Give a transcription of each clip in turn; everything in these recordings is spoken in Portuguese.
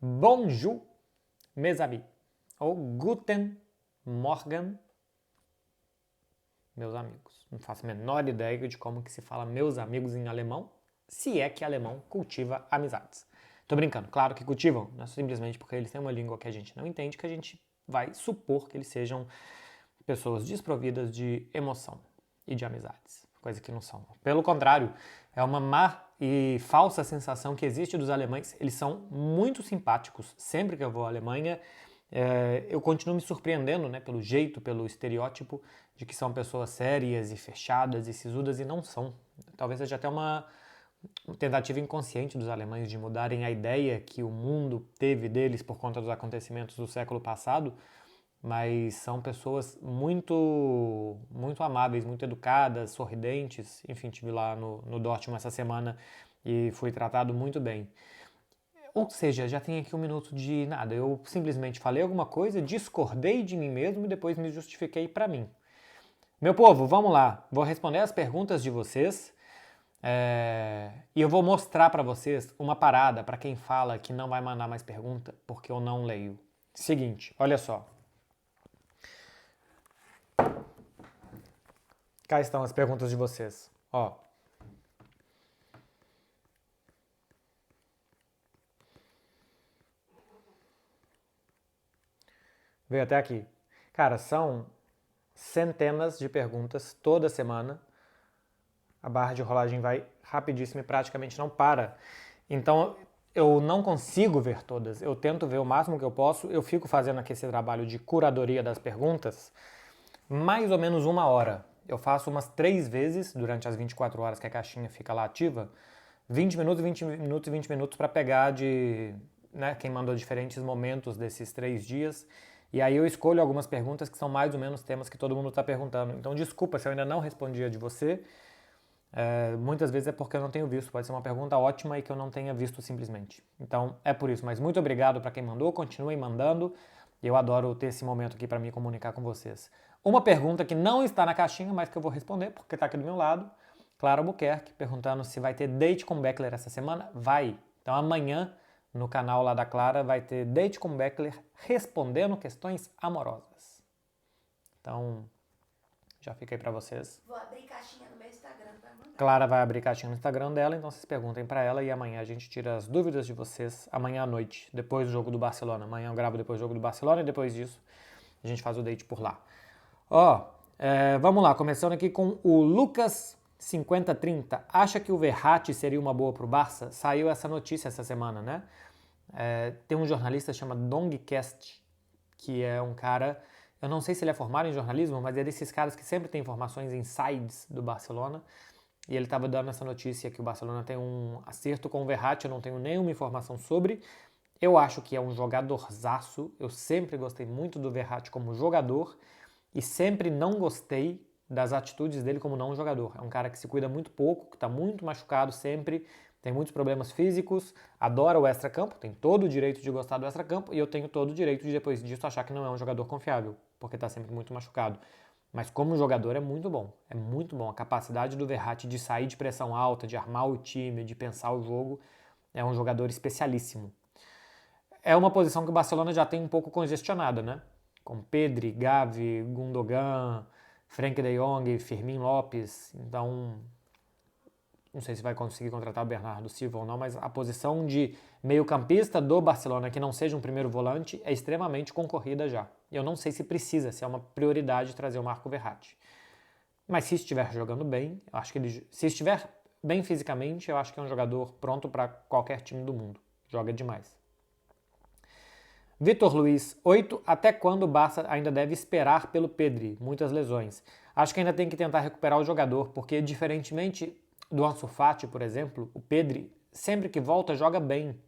Bonjour, mes amis. Ou Guten Morgen, meus amigos. Não faço a menor ideia de como que se fala meus amigos em alemão, se é que alemão cultiva amizades. Tô brincando, claro que cultivam, não é simplesmente porque eles têm uma língua que a gente não entende que a gente vai supor que eles sejam pessoas desprovidas de emoção e de amizades, coisa que não são. Pelo contrário, é uma má e falsa sensação que existe dos alemães. Eles são muito simpáticos. Sempre que eu vou à Alemanha, eu continuo me surpreendendo, né, pelo jeito, pelo estereótipo de que são pessoas sérias e fechadas e sisudas, e não são. Talvez seja até uma tentativa inconsciente dos alemães de mudarem a ideia que o mundo teve deles por conta dos acontecimentos do século passado, mas são pessoas muito amáveis, muito educadas, sorridentes. Enfim, estive lá no Dortmund essa semana e fui tratado muito bem. Ou seja, já tem aqui um minuto de nada. Eu simplesmente falei alguma coisa, discordei de mim mesmo e depois me justifiquei para mim. Meu povo, vamos lá. Vou responder as perguntas de vocês. E eu vou mostrar para vocês uma parada para quem fala que não vai mandar mais pergunta porque eu não leio. Seguinte, olha só. Cá estão as perguntas de vocês. Ó. Veio até aqui. Cara, são centenas de perguntas toda semana. A barra de rolagem vai rapidíssimo e praticamente não para. Então eu não consigo ver todas. Eu tento ver o máximo que eu posso. Eu fico fazendo aqui esse trabalho de curadoria das perguntas mais ou menos 1 hora. Eu faço umas 3 vezes durante as 24 horas que a caixinha fica lá ativa. 20 minutos, 20 minutos e 20 minutos para pegar de quem mandou diferentes momentos desses 3 dias. E aí eu escolho algumas perguntas que são mais ou menos temas que todo mundo está perguntando. Então desculpa se eu ainda não respondi a de você. Muitas vezes é porque eu não tenho visto. Pode ser uma pergunta ótima e que eu não tenha visto simplesmente. Então é por isso. Mas muito obrigado para quem mandou. Continuem mandando. Eu adoro ter esse momento aqui para me comunicar com vocês. Uma pergunta que não está na caixinha, mas que eu vou responder porque está aqui do meu lado. Clara Albuquerque perguntando se vai ter date com Beckler essa semana. Vai. Então amanhã no canal lá da Clara vai ter date com Beckler respondendo questões amorosas. Então já fica aí pra vocês. Vou abrir caixinha no meu Instagram pra mandar. Clara vai abrir caixinha no Instagram dela, então vocês perguntem pra ela e amanhã a gente tira as dúvidas de vocês amanhã à noite, depois do jogo do Barcelona. Amanhã eu gravo depois do jogo do Barcelona e depois disso a gente faz o date por lá. Vamos lá, começando aqui com o Lucas 5030. Acha que o Verratti seria uma boa pro Barça? Saiu essa notícia essa semana, né? Tem um jornalista chamado Dongcast, que é um cara, eu não sei se ele é formado em jornalismo, mas é desses caras que sempre tem informações insides do Barcelona, e ele estava dando essa notícia que o Barcelona tem um acerto com o Verratti. Eu não tenho nenhuma informação sobre. Eu acho que é um jogadorzaço. Eu sempre gostei muito do Verratti como jogador e sempre não gostei das atitudes dele como não jogador. É um cara que se cuida muito pouco, que está muito machucado sempre, tem muitos problemas físicos, adora o extracampo, tem todo o direito de gostar do extracampo, e eu tenho todo o direito de, depois disso, achar que não é um jogador confiável, porque está sempre muito machucado. Mas como jogador é muito bom. É muito bom. A capacidade do Verratti de sair de pressão alta, de armar o time, de pensar o jogo, é um jogador especialíssimo. É uma posição que o Barcelona já tem um pouco congestionada, né? Com Pedri, Gavi, Gundogan, Frenkie de Jong, Fermín Lopes. Então, não sei se vai conseguir contratar o Bernardo Silva ou não, mas a posição de meio-campista do Barcelona que não seja um primeiro volante é extremamente concorrida já. Eu não sei se precisa, se é uma prioridade trazer o Marco Verratti. Mas se estiver jogando bem, eu acho que ele, se estiver bem fisicamente, eu acho que é um jogador pronto para qualquer time do mundo. Joga demais. Vitor Luiz, 8. Até quando o Barça ainda deve esperar pelo Pedri? Muitas lesões. Acho que ainda tem que tentar recuperar o jogador, porque diferentemente do Ansu Fati, por exemplo, o Pedri, sempre que volta, joga bem.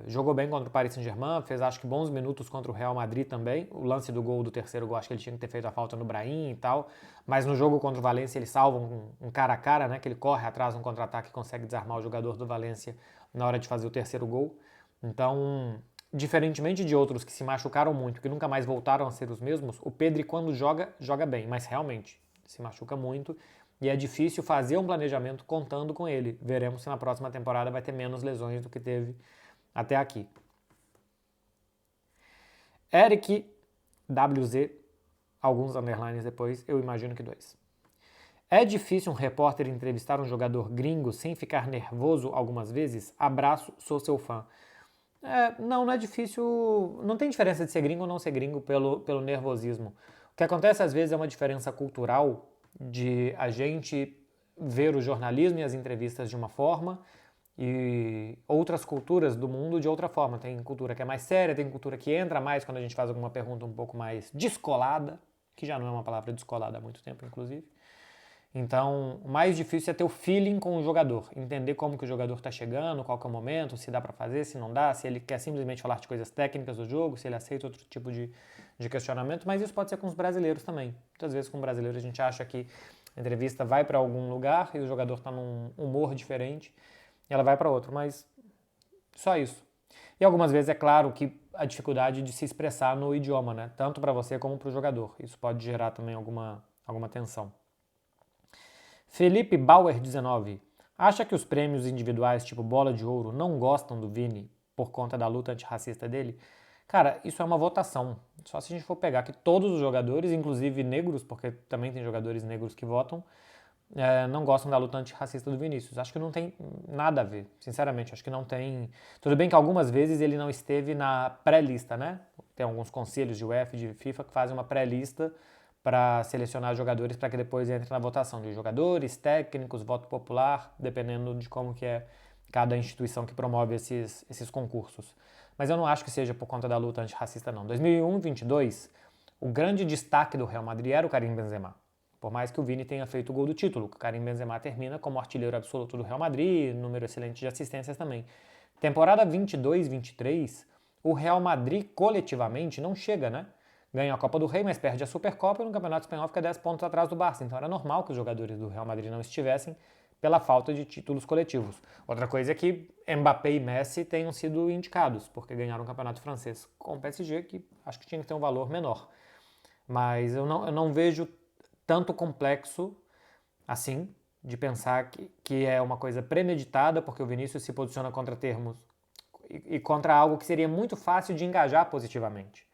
Jogou bem contra o Paris Saint-Germain, fez acho que bons minutos contra o Real Madrid também. O lance do gol, do terceiro gol, acho que ele tinha que ter feito a falta no Brahim e tal. Mas no jogo contra o Valência ele salva um cara a cara, né? Que ele corre atrás um contra-ataque e consegue desarmar o jogador do Valência na hora de fazer o terceiro gol. Então, diferentemente de outros que se machucaram muito, que nunca mais voltaram a ser os mesmos, o Pedri quando joga, joga bem, mas realmente se machuca muito. E é difícil fazer um planejamento contando com ele. Veremos se na próxima temporada vai ter menos lesões do que teve até aqui. Eric WZ, alguns underlines depois, eu imagino que 2. É difícil um repórter entrevistar um jogador gringo sem ficar nervoso algumas vezes? Abraço, sou seu fã. Não é difícil. Não tem diferença de ser gringo ou não ser gringo pelo nervosismo. O que acontece às vezes é uma diferença cultural de a gente ver o jornalismo e as entrevistas de uma forma e outras culturas do mundo de outra forma. Tem cultura que é mais séria, tem cultura que entra mais quando a gente faz alguma pergunta um pouco mais descolada, que já não é uma palavra descolada há muito tempo, inclusive. Então, o mais difícil é ter o feeling com o jogador, entender como que o jogador está chegando, qual que é o momento, se dá para fazer, se não dá, se ele quer simplesmente falar de coisas técnicas do jogo, se ele aceita outro tipo de questionamento, mas isso pode ser com os brasileiros também. Muitas vezes com o brasileiro a gente acha que a entrevista vai para algum lugar e o jogador está num humor diferente e ela vai para outro, mas só isso. E algumas vezes é claro que a dificuldade de se expressar no idioma, né? Tanto para você como para o jogador. Isso pode gerar também alguma tensão. Felipe Bauer, 19. Acha que os prêmios individuais, tipo Bola de Ouro, não gostam do Vini por conta da luta antirracista dele? Cara, isso é uma votação. Só se a gente for pegar que todos os jogadores, inclusive negros, porque também tem jogadores negros que votam, não gostam da luta antirracista do Vinícius. Acho que não tem nada a ver, sinceramente. Acho que não tem... Tudo bem que algumas vezes ele não esteve na pré-lista, né? Tem alguns conselhos de UEFA, de FIFA, que fazem uma pré-lista para selecionar jogadores para que depois entre na votação de jogadores, técnicos, voto popular, dependendo de como que é cada instituição que promove esses concursos. Mas eu não acho que seja por conta da luta antirracista, não. 2021-22, o grande destaque do Real Madrid era o Karim Benzema. Por mais que o Vini tenha feito o gol do título, o Karim Benzema termina como artilheiro absoluto do Real Madrid, número excelente de assistências também. Temporada 22-23, o Real Madrid coletivamente não chega, né? Ganha a Copa do Rei, mas perde a Supercopa e no Campeonato Espanhol fica 10 pontos atrás do Barça. Então era normal que os jogadores do Real Madrid não estivessem pela falta de títulos coletivos. Outra coisa é que Mbappé e Messi tenham sido indicados, porque ganharam o Campeonato Francês com o PSG, que acho que tinha que ter um valor menor. Mas eu não vejo tanto complexo assim, de pensar que é uma coisa premeditada, porque o Vinícius se posiciona contra termos e contra algo que seria muito fácil de engajar positivamente.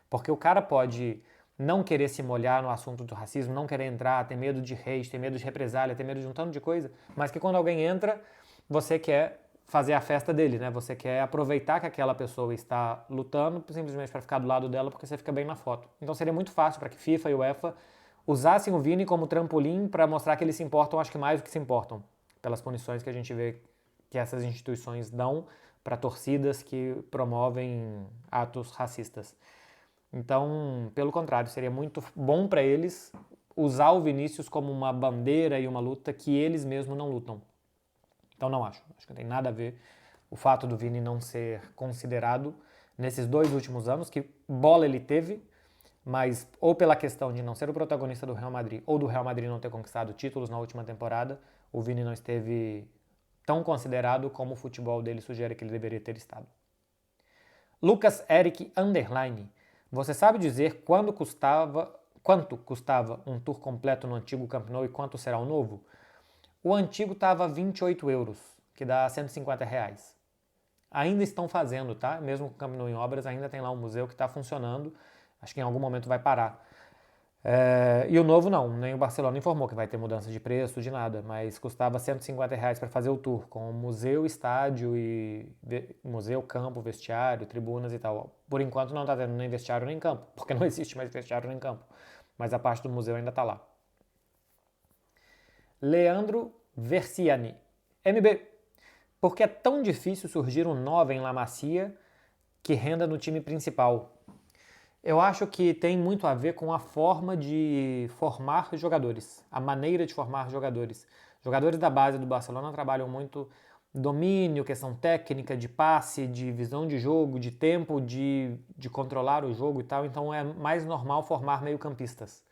Porque o cara pode não querer se molhar no assunto do racismo, não querer entrar, ter medo de hate, ter medo de represália, ter medo de um tanto de coisa, mas que quando alguém entra, você quer fazer a festa dele, né? Você quer aproveitar que aquela pessoa está lutando simplesmente para ficar do lado dela porque você fica bem na foto. Então seria muito fácil para que FIFA e UEFA usassem o Vini como trampolim para mostrar que eles se importam, acho que mais do que se importam, pelas punições que a gente vê que essas instituições dão para torcidas que promovem atos racistas. Então, pelo contrário, seria muito bom para eles usar o Vinícius como uma bandeira e uma luta que eles mesmos não lutam. Então não acho que não tem nada a ver o fato do Vini não ser considerado nesses 2 últimos anos, que bola ele teve, mas ou pela questão de não ser o protagonista do Real Madrid ou do Real Madrid não ter conquistado títulos na última temporada, o Vini não esteve tão considerado como o futebol dele sugere que ele deveria ter estado. Lucas Eric Underline. Você sabe dizer quanto custava um tour completo no antigo Camp Nou e quanto será o novo? O antigo estava 28 euros, que dá 150 reais. Ainda estão fazendo, tá? Mesmo com o Camp Nou em obras, ainda tem lá um museu que está funcionando. Acho que em algum momento vai parar. E o novo não, nem o Barcelona informou que vai ter mudança de preço, de nada, mas custava 150 reais para fazer o tour, com museu, estádio e museu, campo, vestiário, tribunas e tal. Por enquanto não está tendo nem vestiário nem campo, porque não existe mais vestiário nem campo, mas a parte do museu ainda está lá. Leandro Versiani. MB, por que é tão difícil surgir um 9 em La Masia que renda no time principal? Eu acho que tem muito a ver com a forma de formar jogadores, a maneira de formar jogadores. Jogadores da base do Barcelona trabalham muito domínio, questão técnica, de passe, de visão de jogo, de tempo, de controlar o jogo e tal. Então é mais normal formar meio-campistas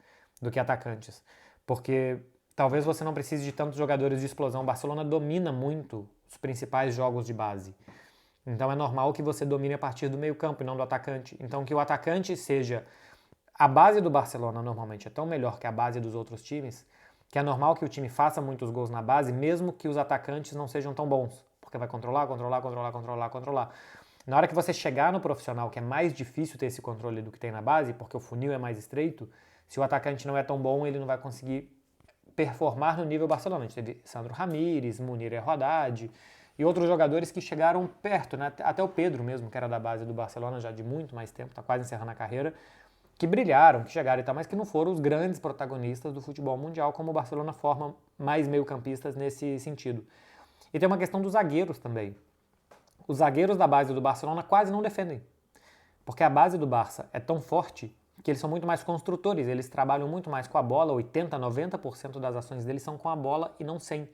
do que atacantes. Porque talvez você não precise de tantos jogadores de explosão. O Barcelona domina muito os principais jogos de base. Então é normal que você domine a partir do meio-campo e não do atacante. Então que o atacante seja... A base do Barcelona normalmente é tão melhor que a base dos outros times, que é normal que o time faça muitos gols na base, mesmo que os atacantes não sejam tão bons. Porque vai controlar. Na hora que você chegar no profissional, que é mais difícil ter esse controle do que tem na base, porque o funil é mais estreito, se o atacante não é tão bom, ele não vai conseguir performar no nível Barcelona. A gente teve Sandro Ramírez, Munir El Haddad e outros jogadores que chegaram perto, né? Até o Pedro mesmo, que era da base do Barcelona já de muito mais tempo, está quase encerrando a carreira, que brilharam, que chegaram e tal, mas que não foram os grandes protagonistas do futebol mundial, como o Barcelona forma mais meio-campistas nesse sentido. E tem uma questão dos zagueiros também. Os zagueiros da base do Barcelona quase não defendem, porque a base do Barça é tão forte que eles são muito mais construtores, eles trabalham muito mais com a bola, 80, 90% das ações deles são com a bola e não sem.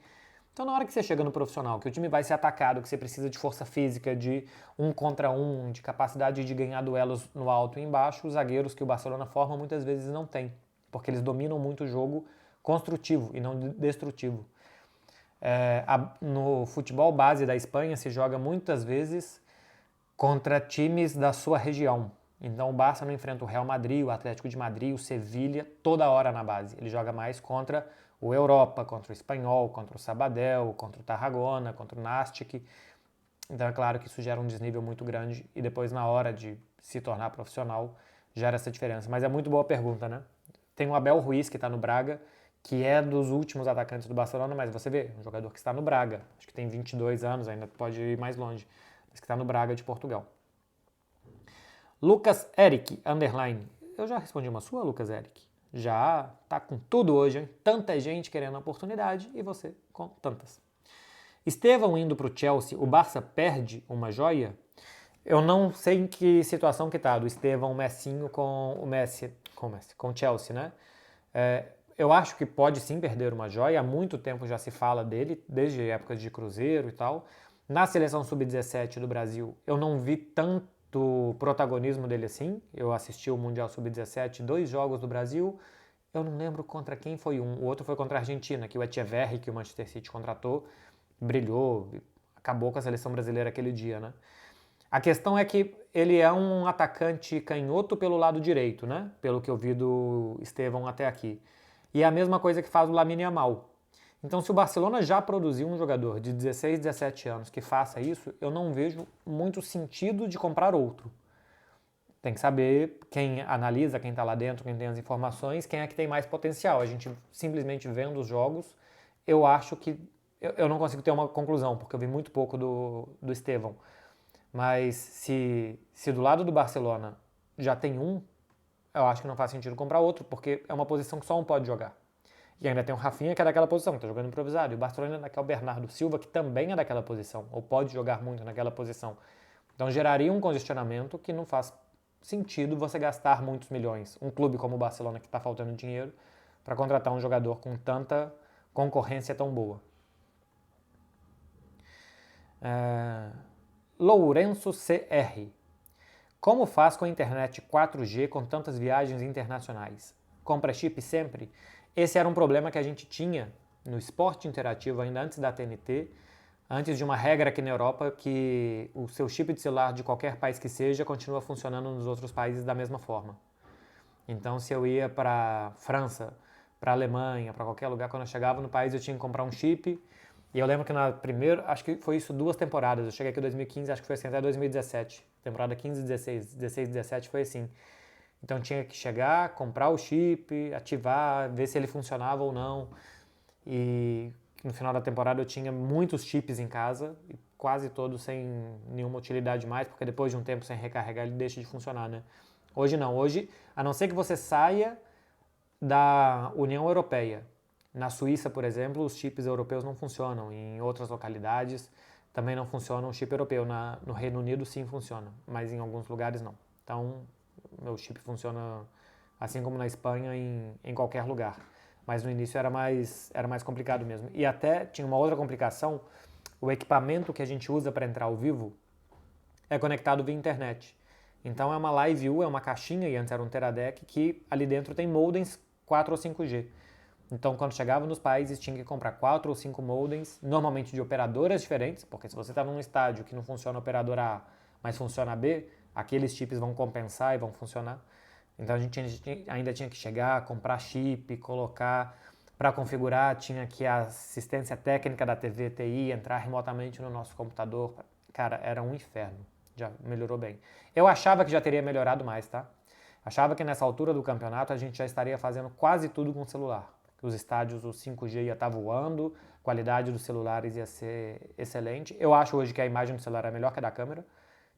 Então na hora que você chega no profissional, que o time vai ser atacado, que você precisa de força física, de um contra um, de capacidade de ganhar duelos no alto e embaixo, os zagueiros que o Barcelona forma muitas vezes não têm, porque eles dominam muito o jogo construtivo e não destrutivo. No futebol base da Espanha se joga muitas vezes contra times da sua região. Então o Barça não enfrenta o Real Madrid, o Atlético de Madrid, o Sevilha toda hora na base. Ele joga mais contra o Europa, contra o Espanhol, contra o Sabadell, contra o Tarragona, contra o Nastic. Então é claro que isso gera um desnível muito grande e depois na hora de se tornar profissional gera essa diferença. Mas é muito boa a pergunta, né? Tem o Abel Ruiz que está no Braga, que é dos últimos atacantes do Barcelona, mas você vê, um jogador que está no Braga, acho que tem 22 anos, ainda pode ir mais longe, mas que está no Braga de Portugal. Lucas Eric, underline. Eu já respondi uma sua, Lucas Eric? Já tá com tudo hoje, hein? Tanta gente querendo a oportunidade e você com tantas. Estevão indo para o Chelsea, o Barça perde uma joia? Eu não sei em que situação que tá do Estevão Messinho com o Chelsea, né? Eu acho que pode sim perder uma joia, há muito tempo já se fala dele, desde épocas de Cruzeiro e tal. Na seleção sub-17 do Brasil, eu não vi tanto protagonismo dele assim. Eu assisti o Mundial Sub-17, 2 jogos do Brasil, eu não lembro contra quem foi um. O outro foi contra a Argentina, que o Etcheverry, que o Manchester City contratou, brilhou, acabou com a seleção brasileira aquele dia, né? A questão é que ele é um atacante canhoto pelo lado direito, né? Pelo que eu vi do Estevão até aqui. E é a mesma coisa que faz o Lamine Yamal. Então, se o Barcelona já produziu um jogador de 16, 17 anos que faça isso, eu não vejo muito sentido de comprar outro. Tem que saber quem analisa, quem está lá dentro, quem tem as informações, quem é que tem mais potencial. A gente simplesmente vendo os jogos, eu acho que... Eu não consigo ter uma conclusão, porque eu vi muito pouco do Estevão. Mas se do lado do Barcelona já tem um, eu acho que não faz sentido comprar outro, porque é uma posição que só um pode jogar. E ainda tem o Rafinha, que é daquela posição, que está jogando improvisado. E o Barcelona ainda quer o Bernardo Silva, que também é daquela posição, ou pode jogar muito naquela posição. Então geraria um congestionamento que não faz sentido você gastar muitos milhões. Um clube como o Barcelona, que está faltando dinheiro, para contratar um jogador com tanta concorrência tão boa. Lourenço CR. Como faz com a internet 4G com tantas viagens internacionais? Compra chip sempre? Esse era um problema que a gente tinha no esporte interativo ainda antes da TNT, antes de uma regra aqui na Europa que o seu chip de celular de qualquer país que seja continua funcionando nos outros países da mesma forma. Então, se eu ia para França, para Alemanha, para qualquer lugar, quando eu chegava no país eu tinha que comprar um chip. E eu lembro que na primeira, acho que foi isso 2 temporadas. Eu cheguei aqui em 2015, acho que foi assim até 2017. Temporada 15 e 16, 16 e 17 foi assim. Então tinha que chegar, comprar o chip, ativar, ver se ele funcionava ou não. E no final da temporada eu tinha muitos chips em casa, e quase todos sem nenhuma utilidade mais, porque depois de um tempo sem recarregar ele deixa de funcionar, né? Hoje não, hoje, a não ser que você saia da União Europeia. Na Suíça, por exemplo, os chips europeus não funcionam. Em outras localidades também não funciona o chip europeu. No Reino Unido sim funciona, mas em alguns lugares não. Então, meu chip funciona assim como na Espanha, em qualquer lugar. Mas no início era mais complicado mesmo. E até tinha uma outra complicação, o equipamento que a gente usa para entrar ao vivo é conectado via internet. Então é uma Live U, é uma caixinha, e antes era um Teradek, que ali dentro tem modems 4 ou 5G. Então, quando chegava nos países, tinha que comprar 4 ou 5 modems, normalmente de operadoras diferentes, porque se você está num estádio que não funciona a operadora A, mas funciona a B, aqueles chips vão compensar e vão funcionar. Então, a gente ainda tinha que chegar, comprar chip, colocar, para configurar, tinha que a assistência técnica da TV TI entrar remotamente no nosso computador. Cara, era um inferno. Já melhorou bem. Eu achava que já teria melhorado mais, tá? Achava que nessa altura do campeonato a gente já estaria fazendo quase tudo com o celular. Os estádios, o 5G ia estar voando, a qualidade dos celulares ia ser excelente. Eu acho hoje que a imagem do celular é melhor que a da câmera.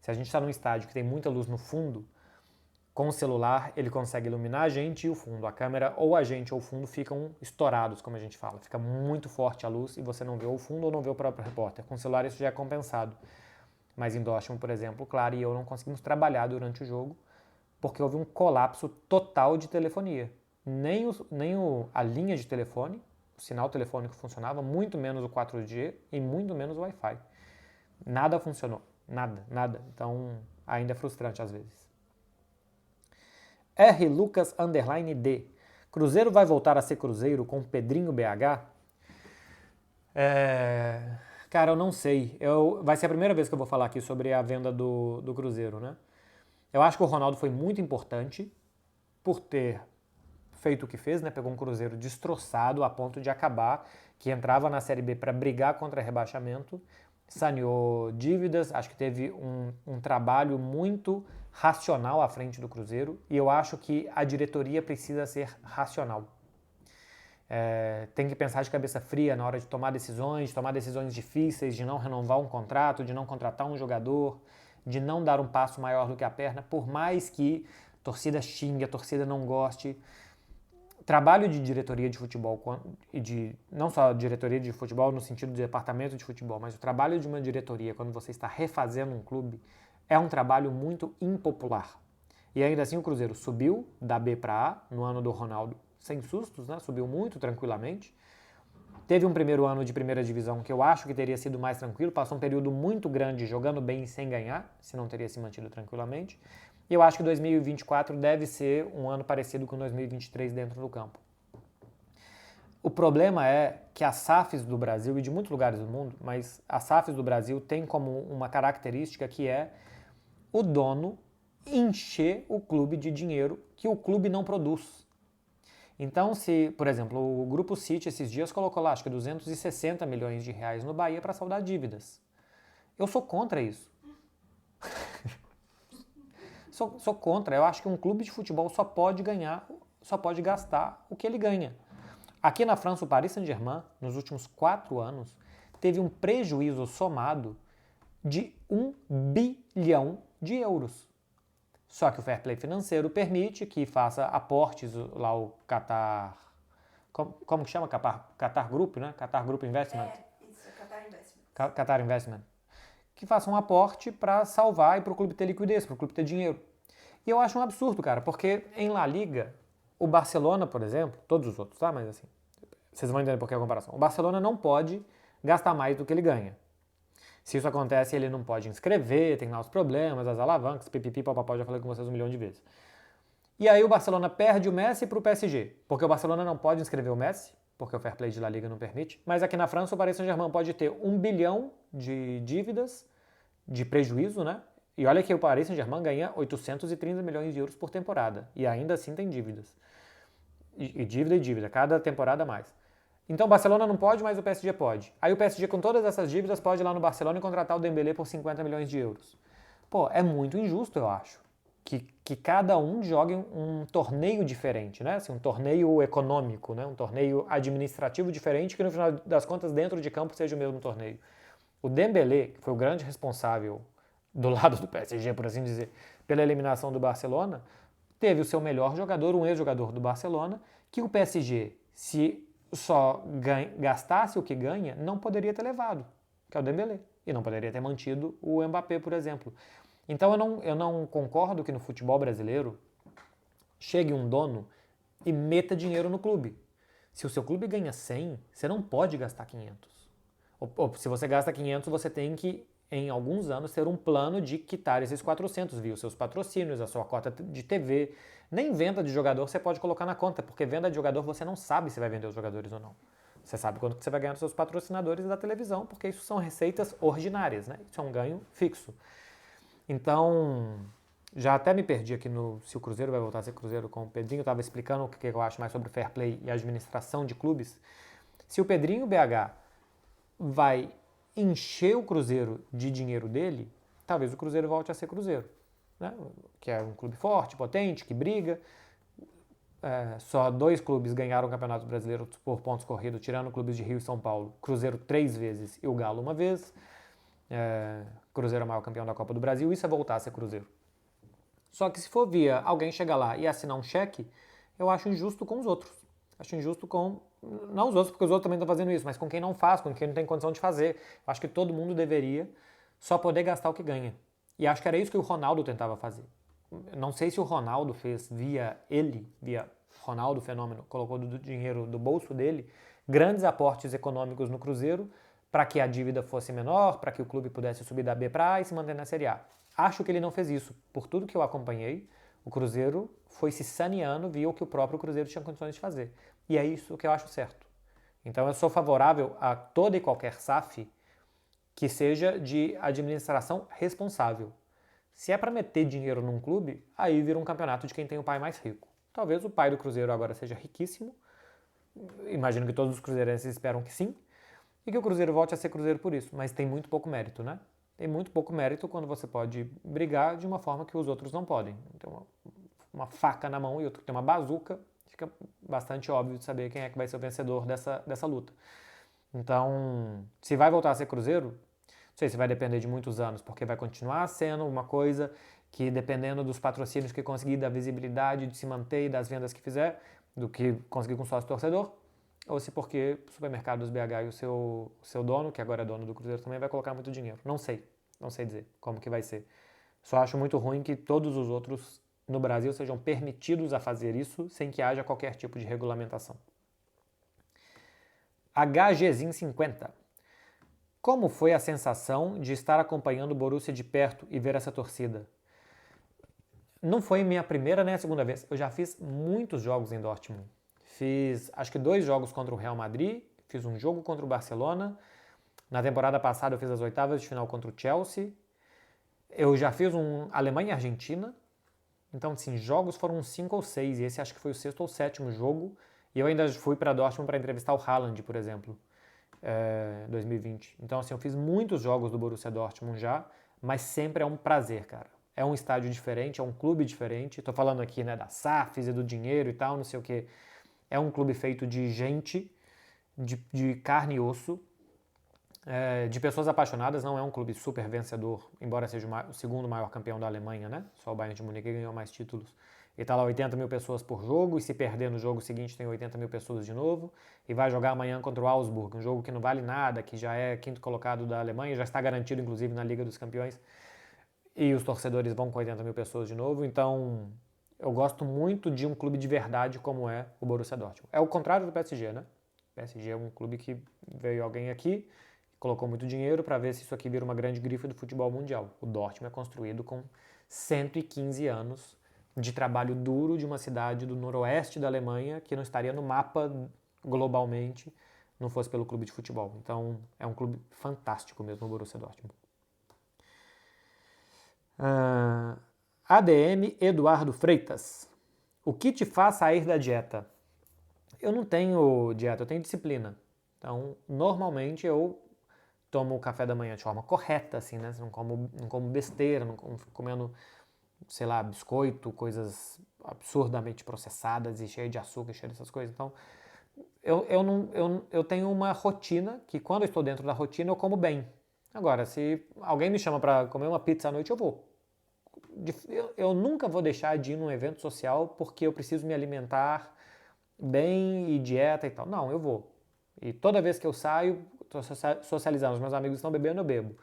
Se a gente está num estádio que tem muita luz no fundo, com o celular ele consegue iluminar a gente e o fundo. A câmera ou a gente ou o fundo ficam estourados, como a gente fala. Fica muito forte a luz e você não vê o fundo ou não vê o próprio repórter. Com o celular isso já é compensado. Mas em Dortmund, por exemplo, Claro e eu não conseguimos trabalhar durante o jogo porque houve um colapso total de telefonia. A linha de telefone, o sinal telefônico funcionava, muito menos o 4G e muito menos o Wi-Fi. Nada funcionou. Nada. Então, ainda é frustrante às vezes. R. Lucas _D. Cruzeiro vai voltar a ser Cruzeiro com Pedrinho BH? Cara, eu não sei. Vai ser a primeira vez que eu vou falar aqui sobre a venda do Cruzeiro, né? Eu acho que o Ronaldo foi muito importante por ter feito o que fez, né? Pegou um Cruzeiro destroçado a ponto de acabar, que entrava na Série B para brigar contra rebaixamento, saneou dívidas, acho que teve um trabalho muito racional à frente do Cruzeiro e eu acho que a diretoria precisa ser racional. Tem que pensar de cabeça fria na hora de tomar decisões difíceis, de não renovar um contrato, de não contratar um jogador, de não dar um passo maior do que a perna, por mais que a torcida xingue, a torcida não goste. Trabalho de diretoria de futebol, não só diretoria de futebol no sentido de departamento de futebol, mas o trabalho de uma diretoria quando você está refazendo um clube é um trabalho muito impopular. E ainda assim o Cruzeiro subiu da B para A no ano do Ronaldo sem sustos, né? Subiu muito tranquilamente. Teve um primeiro ano de primeira divisão que eu acho que teria sido mais tranquilo, passou um período muito grande jogando bem sem ganhar, se não teria se mantido tranquilamente. E eu acho que 2024 deve ser um ano parecido com 2023 dentro do campo. O problema é que as SAFs do Brasil e de muitos lugares do mundo, mas as SAFs do Brasil têm como uma característica que é o dono encher o clube de dinheiro que o clube não produz. Então, se, por exemplo, o Grupo City esses dias colocou lá, acho que 260 milhões de reais no Bahia para saldar dívidas. Eu sou contra isso. Sou contra. Eu acho que um clube de futebol só pode gastar o que ele ganha. Aqui na França, o Paris Saint-Germain, nos últimos 4 anos, teve um prejuízo somado de 1 bilhão de euros. Só que o fair play financeiro permite que faça aportes lá o Qatar... Como que chama? Qatar Group, né? Qatar Group Investment. Isso, Qatar Investment. Qatar Investment. Que faça um aporte para salvar e para o clube ter liquidez, para o clube ter dinheiro. E eu acho um absurdo, cara, porque em La Liga, o Barcelona, por exemplo, todos os outros, tá? Mas assim, vocês vão entender por que a comparação. O Barcelona não pode gastar mais do que ele ganha. Se isso acontece, ele não pode inscrever, tem lá os problemas, as alavancas, pipipi, papapá, já falei com vocês 1 milhão de vezes. E aí o Barcelona perde o Messi para o PSG, porque o Barcelona não pode inscrever o Messi, porque o fair play de La Liga não permite, mas aqui na França o Paris Saint-Germain pode ter 1 bilhão de dívidas, de prejuízo, né? E olha que o Paris Saint-Germain ganha 830 milhões de euros por temporada, e ainda assim tem dívidas. E dívida, cada temporada mais. Então o Barcelona não pode, mas o PSG pode. Aí o PSG com todas essas dívidas pode ir lá no Barcelona e contratar o Dembélé por 50 milhões de euros. Pô, é muito injusto, eu acho, que cada um jogue um torneio diferente, né? Assim, um torneio econômico, né? Um torneio administrativo diferente que no final das contas dentro de campo seja o mesmo torneio. O Dembélé, que foi o grande responsável do lado do PSG, por assim dizer, pela eliminação do Barcelona, teve o seu melhor jogador, um ex-jogador do Barcelona, que o PSG, se só gastasse o que ganha, não poderia ter levado, que é o Dembélé. E não poderia ter mantido o Mbappé, por exemplo. Então eu não concordo que no futebol brasileiro chegue um dono e meta dinheiro no clube. Se o seu clube ganha 100, você não pode gastar 500. Ou se você gasta 500, você tem que, em alguns anos, ter um plano de quitar esses 400 via os seus patrocínios, a sua cota de TV. Nem venda de jogador você pode colocar na conta, porque venda de jogador você não sabe se vai vender os jogadores ou não. Você sabe quanto que você vai ganhar dos seus patrocinadores da televisão, porque isso são receitas ordinárias, né? Isso é um ganho fixo. Então, já até me perdi aqui se o Cruzeiro vai voltar a ser Cruzeiro com o Pedrinho. Eu estava explicando o que eu acho mais sobre fair play e administração de clubes. Se o Pedrinho BH vai encher o Cruzeiro de dinheiro dele, talvez o Cruzeiro volte a ser Cruzeiro, né? Que é um clube forte, potente, que briga. Só 2 clubes ganharam o Campeonato Brasileiro por pontos corridos, tirando clubes de Rio e São Paulo. Cruzeiro 3 vezes e o Galo 1 vez. Cruzeiro é o maior campeão da Copa do Brasil, isso é voltar a ser Cruzeiro. Só que se for via alguém chegar lá e assinar um cheque, eu acho injusto com os outros. Acho injusto com, não os outros, porque os outros também estão fazendo isso, mas com quem não faz, com quem não tem condição de fazer. Eu acho que todo mundo deveria só poder gastar o que ganha. E acho que era isso que o Ronaldo tentava fazer. Não sei se o Ronaldo fez via Ronaldo Fenômeno, colocou do dinheiro do bolso dele, grandes aportes econômicos no Cruzeiro, para que a dívida fosse menor, para que o clube pudesse subir da B para A e se manter na Série A. Acho que ele não fez isso. Por tudo que eu acompanhei, o Cruzeiro foi se saneando, viu o que o próprio Cruzeiro tinha condições de fazer. E é isso que eu acho certo. Então eu sou favorável a toda e qualquer SAF que seja de administração responsável. Se é para meter dinheiro num clube, aí vira um campeonato de quem tem o pai mais rico. Talvez o pai do Cruzeiro agora seja riquíssimo, imagino que todos os cruzeirenses esperam que sim, e que o Cruzeiro volte a ser Cruzeiro por isso, mas tem muito pouco mérito, né? Tem muito pouco mérito quando você pode brigar de uma forma que os outros não podem. Tem uma faca na mão e outro que tem uma bazuca, fica bastante óbvio de saber quem é que vai ser o vencedor dessa luta. Então, se vai voltar a ser Cruzeiro, não sei se vai depender de muitos anos, porque vai continuar sendo uma coisa que, dependendo dos patrocínios que conseguir, da visibilidade de se manter e das vendas que fizer, do que conseguir com sócio torcedor, ou se porque o Supermercados BH e o seu dono, que agora é dono do Cruzeiro também, vai colocar muito dinheiro. Não sei dizer como que vai ser. Só acho muito ruim que todos os outros no Brasil sejam permitidos a fazer isso sem que haja qualquer tipo de regulamentação. HGZin 50. Como foi a sensação de estar acompanhando o Borussia de perto e ver essa torcida? Não foi minha primeira nem a segunda vez. Eu já fiz muitos jogos em Dortmund. Fiz, acho que 2 jogos contra o Real Madrid, fiz um jogo contra o Barcelona. Na temporada passada eu fiz as oitavas de final contra o Chelsea. Eu já fiz um Alemanha e Argentina. Então, assim, jogos foram uns 5 ou 6, e esse acho que foi o 6º ou 7º jogo. E eu ainda fui para Dortmund para entrevistar o Haaland, por exemplo, 2020. Então, assim, eu fiz muitos jogos do Borussia Dortmund já, mas sempre é um prazer, cara. É um estádio diferente, é um clube diferente. Tô falando aqui, né, da SAFs e do dinheiro e tal, não sei o quê. É um clube feito de gente, de carne e osso, de pessoas apaixonadas. Não é um clube super vencedor, embora seja o segundo maior campeão da Alemanha, né? Só o Bayern de Munique ganhou mais títulos. E tá lá 80 mil pessoas por jogo, e se perder no jogo seguinte tem 80 mil pessoas de novo, e vai jogar amanhã contra o Augsburg, um jogo que não vale nada, que já é 5º colocado da Alemanha, já está garantido inclusive na Liga dos Campeões, e os torcedores vão com 80 mil pessoas de novo. Então eu gosto muito de um clube de verdade como é o Borussia Dortmund. É o contrário do PSG, né? O PSG é um clube que veio alguém aqui, colocou muito dinheiro para ver se isso aqui vira uma grande grife do futebol mundial. O Dortmund é construído com 115 anos de trabalho duro de uma cidade do noroeste da Alemanha que não estaria no mapa globalmente não fosse pelo clube de futebol. Então é um clube fantástico mesmo o Borussia Dortmund. ADM Eduardo Freitas. O que te faz sair da dieta? Eu não tenho dieta, eu tenho disciplina. Então, normalmente eu tomo o café da manhã de forma correta, assim, né? Não como besteira, não fico comendo, sei lá, biscoito, coisas absurdamente processadas e cheias de açúcar, cheias dessas coisas. Então, eu tenho uma rotina que, quando eu estou dentro da rotina, eu como bem. Agora, se alguém me chama para comer uma pizza à noite, eu vou. Eu nunca vou deixar de ir num evento social porque eu preciso me alimentar bem e dieta e tal. Não, eu vou. E toda vez que eu saio, estou socializando, os meus amigos estão bebendo, eu bebo.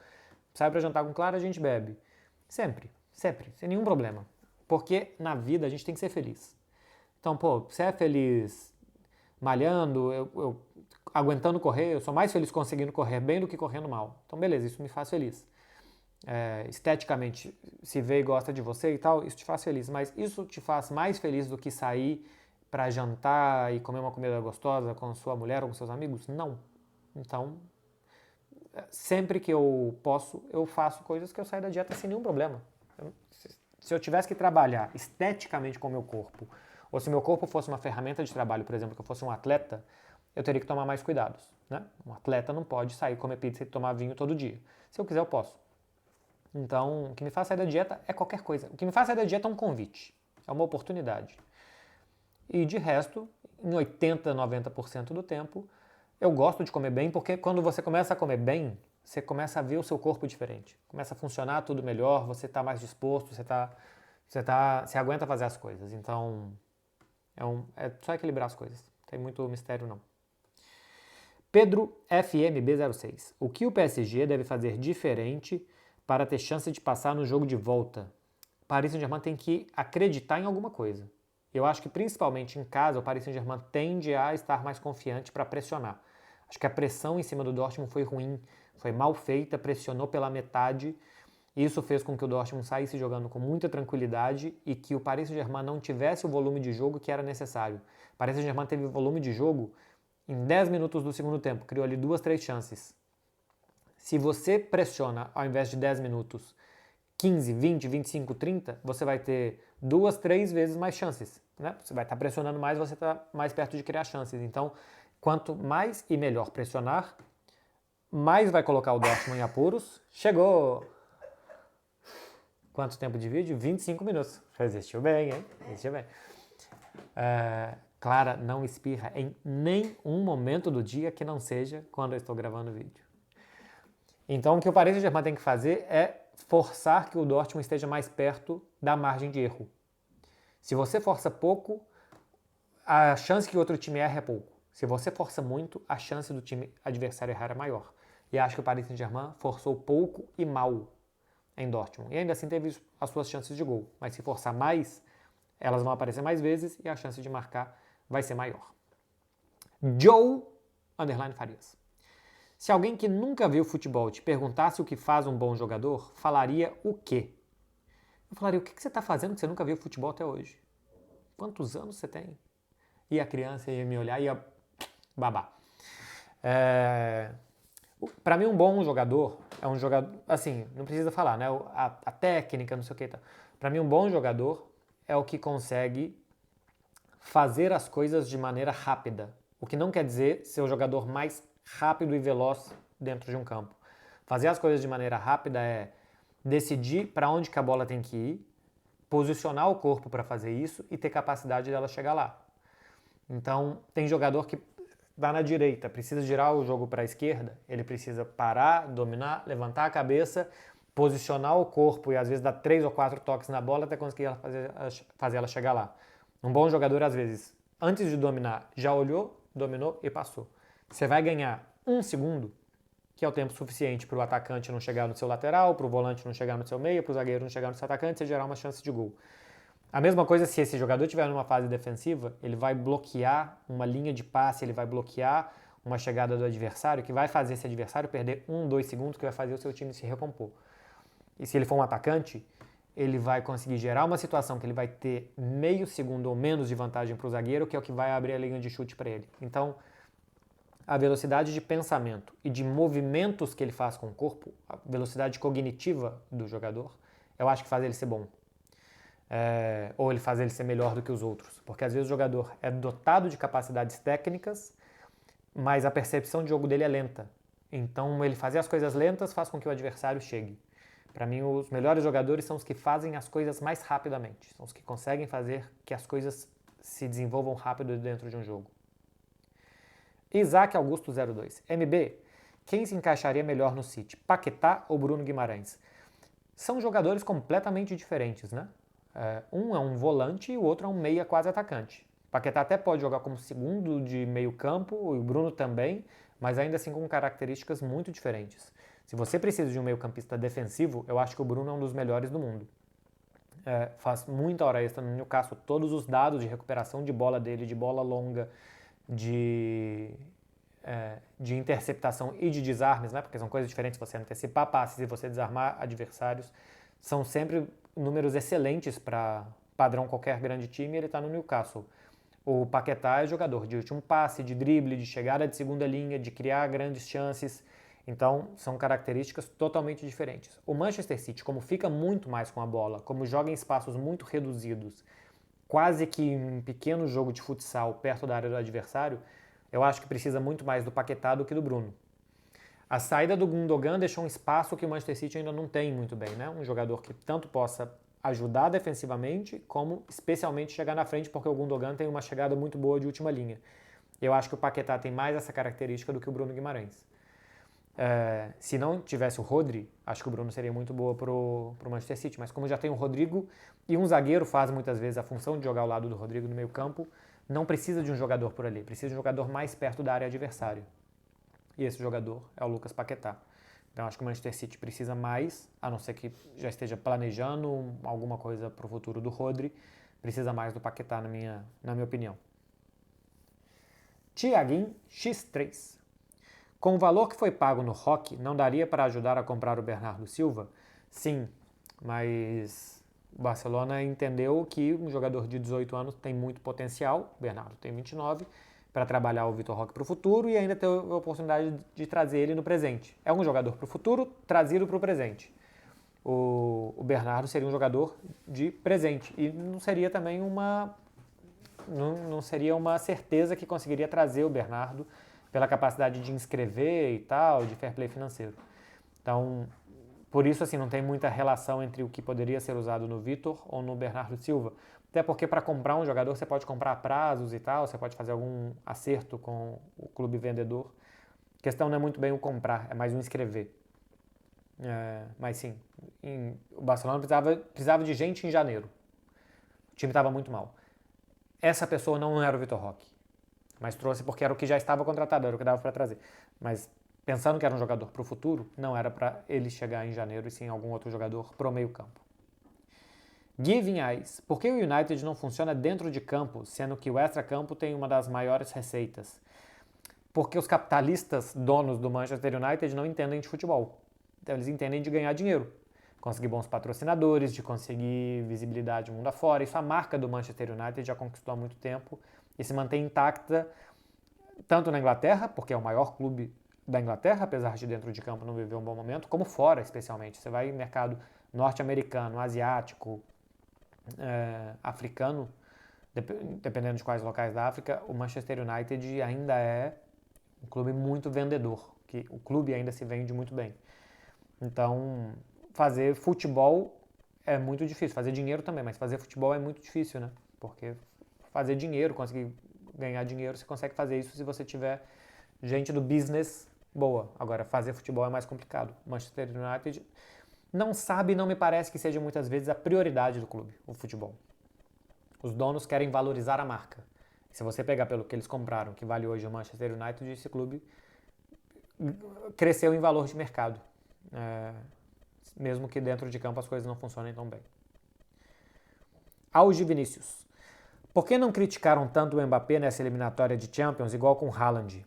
Saio para jantar com Clara, a gente bebe. Sempre, sempre, sem nenhum problema. Porque na vida a gente tem que ser feliz. Então, pô, você é feliz malhando, eu aguentando correr, eu sou mais feliz conseguindo correr bem do que correndo mal. Então, beleza, isso me faz feliz. Esteticamente, se vê e gosta de você e tal, isso te faz feliz. Mas isso te faz mais feliz do que sair para jantar e comer uma comida gostosa com sua mulher ou com seus amigos? Não. Então, sempre que eu posso, eu faço coisas que eu saio da dieta sem nenhum problema. Se eu tivesse que trabalhar esteticamente com o meu corpo, ou se meu corpo fosse uma ferramenta de trabalho, por exemplo, que eu fosse um atleta, eu teria que tomar mais cuidados, né? Um atleta não pode sair, comer pizza e tomar vinho todo dia. Se eu quiser, eu posso. Então, o que me faz sair da dieta é qualquer coisa. O que me faz sair da dieta é um convite, é uma oportunidade. E de resto, em 80, 90% do tempo, eu gosto de comer bem, porque quando você começa a comer bem, você começa a ver o seu corpo diferente. Começa a funcionar tudo melhor, você está mais disposto, você aguenta fazer as coisas. Então, é só equilibrar as coisas. Não tem muito mistério, não. Pedro FMB06. O que o PSG deve fazer diferente para ter chance de passar no jogo de volta? O Paris Saint-Germain tem que acreditar em alguma coisa. Eu acho que principalmente em casa o Paris Saint-Germain tende a estar mais confiante para pressionar. Acho que a pressão em cima do Dortmund foi ruim, foi mal feita, pressionou pela metade. Isso fez com que o Dortmund saísse jogando com muita tranquilidade e que o Paris Saint-Germain não tivesse o volume de jogo que era necessário. O Paris Saint-Germain teve volume de jogo em 10 minutos do segundo tempo, criou ali 2, 3 chances. Se você pressiona ao invés de 10 minutos, 15, 20, 25, 30, você vai ter 2, 3 vezes mais chances. Né? Você vai estar pressionando mais, você está mais perto de criar chances. Então, quanto mais e melhor pressionar, mais vai colocar o Dortmund em apuros. Chegou! Quanto tempo de vídeo? 25 minutos. Resistiu bem, hein? Resistiu bem. Clara não espirra em nenhum momento do dia que não seja quando eu estou gravando o vídeo. Então, o que o Paris Saint-Germain tem que fazer é forçar que o Dortmund esteja mais perto da margem de erro. Se você força pouco, a chance que o outro time erre é pouco. Se você força muito, a chance do time adversário errar é maior. E acho que o Paris Saint-Germain forçou pouco e mal em Dortmund. E ainda assim teve as suas chances de gol. Mas se forçar mais, elas vão aparecer mais vezes e a chance de marcar vai ser maior. Joe Farias. Se alguém que nunca viu futebol te perguntasse o que faz um bom jogador, falaria o quê? Eu falaria, o que você está fazendo que você nunca viu futebol até hoje? Quantos anos você tem? E a criança ia me olhar e ia babar. Para mim, um bom jogador é um jogador, assim, não precisa falar, né? A técnica, não sei o que. Para mim, um bom jogador é o que consegue fazer as coisas de maneira rápida. O que não quer dizer ser o jogador mais rápido e veloz dentro de um campo. Fazer as coisas de maneira rápida é decidir para onde que a bola tem que ir, posicionar o corpo para fazer isso e ter capacidade dela chegar lá. Então, tem jogador que dá na direita, precisa girar o jogo para a esquerda, ele precisa parar, dominar, levantar a cabeça, posicionar o corpo e às vezes dar 3 ou 4 toques na bola até conseguir fazer ela chegar lá. Um bom jogador, às vezes, antes de dominar, já olhou, dominou e passou. Você vai ganhar 1 segundo, que é o tempo suficiente para o atacante não chegar no seu lateral, para o volante não chegar no seu meio, para o zagueiro não chegar no seu atacante e gerar uma chance de gol. A mesma coisa se esse jogador estiver numa fase defensiva, ele vai bloquear uma linha de passe, ele vai bloquear uma chegada do adversário, que vai fazer esse adversário perder 1, 2 segundos, que vai fazer o seu time se recompor. E se ele for um atacante, ele vai conseguir gerar uma situação que ele vai ter meio segundo ou menos de vantagem para o zagueiro, que é o que vai abrir a linha de chute para ele. Então, a velocidade de pensamento e de movimentos que ele faz com o corpo, a velocidade cognitiva do jogador, eu acho que faz ele ser bom. Ou ele faz ele ser melhor do que os outros. Porque às vezes o jogador é dotado de capacidades técnicas, mas a percepção de jogo dele é lenta. Então ele fazer as coisas lentas faz com que o adversário chegue. Para mim, os melhores jogadores são os que fazem as coisas mais rapidamente. São os que conseguem fazer que as coisas se desenvolvam rápido dentro de um jogo. Isaac Augusto 02. MB, quem se encaixaria melhor no City? Paquetá ou Bruno Guimarães? São jogadores completamente diferentes, né? Um é um volante e o outro é um meia quase atacante. Paquetá até pode jogar como segundo de meio campo, e o Bruno também, mas ainda assim com características muito diferentes. Se você precisa de um meio campista defensivo, eu acho que o Bruno é um dos melhores do mundo. Faz muita hora extra no Newcastle, todos os dados de recuperação de bola dele, de bola longa, de interceptação e de desarmes, né? Porque são coisas diferentes, você antecipar passes e você desarmar adversários, são sempre números excelentes para padrão qualquer grande time, ele está no Newcastle. O Paquetá é jogador de último passe, de drible, de chegada de segunda linha, de criar grandes chances. Então, são características totalmente diferentes. O Manchester City, como fica muito mais com a bola, como joga em espaços muito reduzidos, quase que um pequeno jogo de futsal perto da área do adversário, eu acho que precisa muito mais do Paquetá do que do Bruno. A saída do Gundogan deixou um espaço que o Manchester City ainda não tem muito bem, né? Um jogador que tanto possa ajudar defensivamente, como especialmente chegar na frente, porque o Gundogan tem uma chegada muito boa de última linha. Eu acho que o Paquetá tem mais essa característica do que o Bruno Guimarães. Se não tivesse o Rodri, acho que o Bruno seria muito boa pro Manchester City, mas como já tem o Rodrigo e um zagueiro faz muitas vezes a função de jogar ao lado do Rodrigo no meio campo, não precisa de um jogador por ali, precisa de um jogador mais perto da área adversária. E esse jogador é o Lucas Paquetá. Então acho que o Manchester City precisa mais, a não ser que já esteja planejando alguma coisa para o futuro do Rodri, precisa mais do Paquetá na minha opinião. Thiaguinho X3. Com o valor que foi pago no Roque, não daria para ajudar a comprar o Bernardo Silva? Sim, mas o Barcelona entendeu que um jogador de 18 anos tem muito potencial, o Bernardo tem 29, para trabalhar o Vitor Roque para o futuro e ainda ter a oportunidade de trazer ele no presente. É um jogador para o futuro, trazido para o presente. O Bernardo seria um jogador de presente e não seria também não seria uma certeza que conseguiria trazer o Bernardo pela capacidade de inscrever e tal, de fair play financeiro. Então, por isso, assim, não tem muita relação entre o que poderia ser usado no Vitor ou no Bernardo Silva. Até porque para comprar um jogador você pode comprar a prazos e tal, você pode fazer algum acerto com o clube vendedor. A questão não é muito bem o comprar, é mais o inscrever. Mas sim, o Barcelona precisava de gente em janeiro. O time estava muito mal. Essa pessoa não era o Vitor Roque, mas trouxe porque era o que já estava contratado, era o que dava para trazer. Mas pensando que era um jogador para o futuro, não era para ele chegar em janeiro e sim algum outro jogador pro meio campo. Giving Eyes. Por que o United não funciona dentro de campo, sendo que o extra-campo tem uma das maiores receitas? Porque os capitalistas, donos do Manchester United, não entendem de futebol. Então eles entendem de ganhar dinheiro, conseguir bons patrocinadores, de conseguir visibilidade mundo afora. Isso a marca do Manchester United já conquistou há muito tempo e se mantém intacta tanto na Inglaterra, porque é o maior clube da Inglaterra, apesar de dentro de campo não viver um bom momento, como fora, especialmente. Você vai em mercado norte-americano, asiático, africano, dependendo de quais locais da África, o Manchester United ainda é um clube muito vendedor, que o clube ainda se vende muito bem. Então, fazer futebol é muito difícil, fazer dinheiro também, mas fazer futebol é muito difícil, né? Porque fazer dinheiro, conseguir ganhar dinheiro, você consegue fazer isso se você tiver gente do business boa. Agora, fazer futebol é mais complicado. Manchester United não sabe, não me parece que seja muitas vezes a prioridade do clube, o futebol. Os donos querem valorizar a marca. Se você pegar pelo que eles compraram, que vale hoje o Manchester United, esse clube cresceu em valor de mercado. Mesmo que dentro de campo as coisas não funcionem tão bem. Auge Vinícius. Por que não criticaram tanto o Mbappé nessa eliminatória de Champions, igual com o Haaland?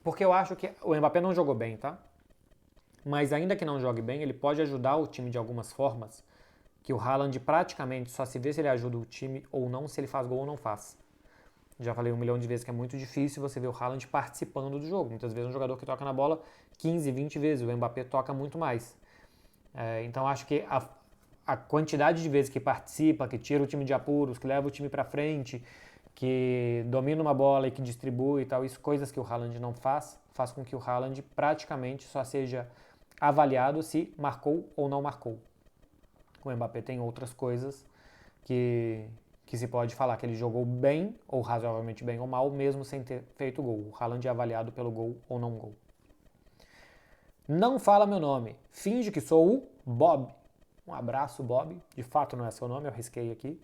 Porque eu acho que o Mbappé não jogou bem, tá? Mas ainda que não jogue bem, ele pode ajudar o time de algumas formas, que o Haaland praticamente só se vê se ele ajuda o time ou não, se ele faz gol ou não faz. Já falei 1 milhão de vezes que é muito difícil você ver o Haaland participando do jogo. Muitas vezes um jogador que toca na bola 15, 20 vezes, o Mbappé toca muito mais. Então acho que a quantidade de vezes que participa, que tira o time de apuros, que leva o time para frente, que domina uma bola e que distribui e tal, isso coisas que o Haaland não faz com que o Haaland praticamente só seja avaliado se marcou ou não marcou. O Mbappé tem outras coisas que se pode falar que ele jogou bem, ou razoavelmente bem ou mal, mesmo sem ter feito gol. O Haaland é avaliado pelo gol ou não gol. Não fala meu nome. Finge que sou o Bob. Um abraço, Bob. De fato não é seu nome, eu risquei aqui.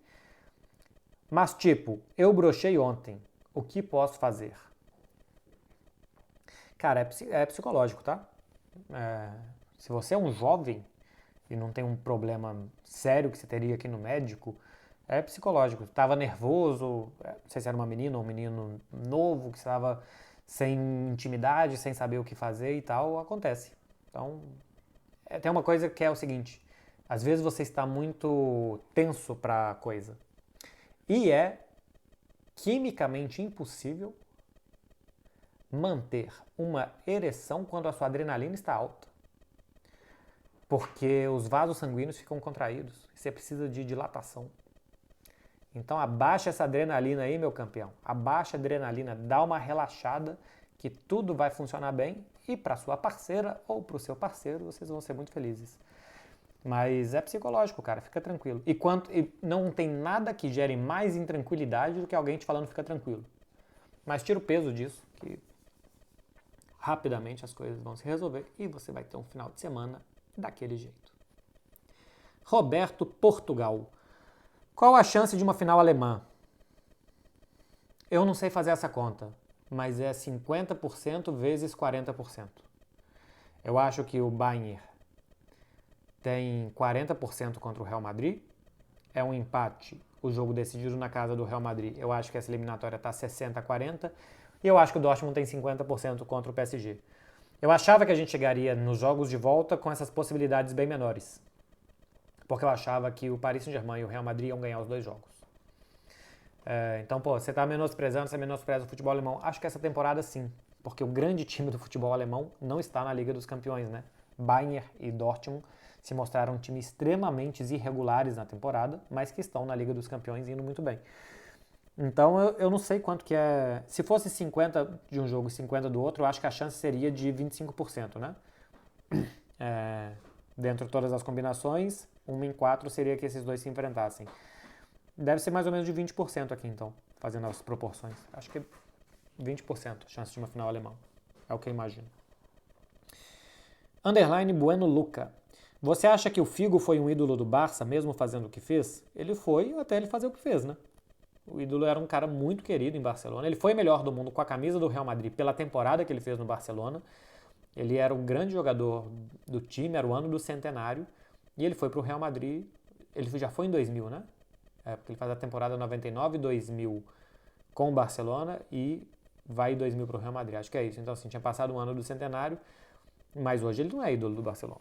Mas tipo, eu brochei ontem. O que posso fazer? Cara, é psicológico, tá? Se você é um jovem e não tem um problema sério que você teria aqui no médico, é psicológico. Estava nervoso, não sei se era uma menina ou um menino novo, que estava sem intimidade, sem saber o que fazer e tal, acontece. Então, tem uma coisa que é o seguinte, às vezes você está muito tenso para a coisa. E é quimicamente impossível manter uma ereção quando a sua adrenalina está alta. Porque os vasos sanguíneos ficam contraídos. Você precisa de dilatação. Então abaixa essa adrenalina aí, meu campeão. Abaixa a adrenalina, dá uma relaxada que tudo vai funcionar bem e para sua parceira ou para o seu parceiro vocês vão ser muito felizes. Mas é psicológico, cara, fica tranquilo. E não tem nada que gere mais intranquilidade do que alguém te falando fica tranquilo. Mas tira o peso disso, que rapidamente as coisas vão se resolver e você vai ter um final de semana daquele jeito. Roberto Portugal. Qual a chance de uma final alemã? Eu não sei fazer essa conta, mas é 50% vezes 40%. Eu acho que o Bayern tem 40% contra o Real Madrid. É um empate, o jogo decidido na casa do Real Madrid. Eu acho que essa eliminatória está 60-40. E eu acho que o Dortmund tem 50% contra o PSG. Eu achava que a gente chegaria nos jogos de volta com essas possibilidades bem menores. Porque eu achava que o Paris Saint-Germain e o Real Madrid iam ganhar os dois jogos. Então, você está menosprezando, você menospreza o futebol alemão. Acho que essa temporada sim. Porque o grande time do futebol alemão não está na Liga dos Campeões, né? Bayern e Dortmund se mostraram times extremamente irregulares na temporada, mas que estão na Liga dos Campeões indo muito bem. Então eu não sei quanto que é. Se fosse 50 de um jogo e 50 do outro, eu acho que a chance seria de 25%, né? Dentro de todas as combinações, 1 em 4 seria que esses dois se enfrentassem. Deve ser mais ou menos de 20% aqui, então, fazendo as proporções. Acho que 20% chance de uma final alemã. É o que eu imagino. Underline Bueno Luca. Você acha que o Figo foi um ídolo do Barça, mesmo fazendo o que fez? Ele foi até ele fazer o que fez, né? O ídolo era um cara muito querido em Barcelona. Ele foi melhor do mundo com a camisa do Real Madrid pela temporada que ele fez no Barcelona. Ele era um grande jogador do time, era o ano do centenário. E ele foi para o Real Madrid, ele já foi em 2000, né? Porque ele faz a temporada 99 e 2000 com o Barcelona e vai em 2000 para o Real Madrid. Acho que é isso. Então, assim, tinha passado um ano do centenário, mas hoje ele não é ídolo do Barcelona.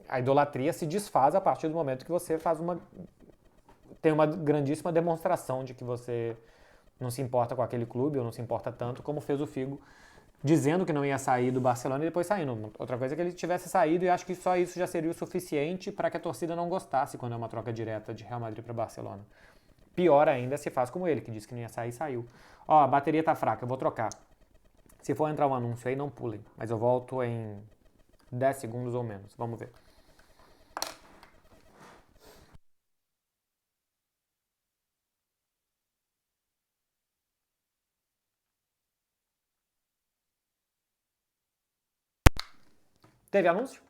A idolatria se desfaz a partir do momento que você tem uma grandíssima demonstração de que você não se importa com aquele clube ou não se importa tanto como fez o Figo, dizendo que não ia sair do Barcelona e depois saindo. Outra coisa é que ele tivesse saído e acho que só isso já seria o suficiente para que a torcida não gostasse quando é uma troca direta de Real Madrid para Barcelona. Pior ainda se faz como ele, que disse que não ia sair e saiu. A bateria tá fraca, eu vou trocar. Se for entrar um anúncio aí, não pulem, mas eu volto em 10 segundos ou menos. Vamos ver. Teve anúncio?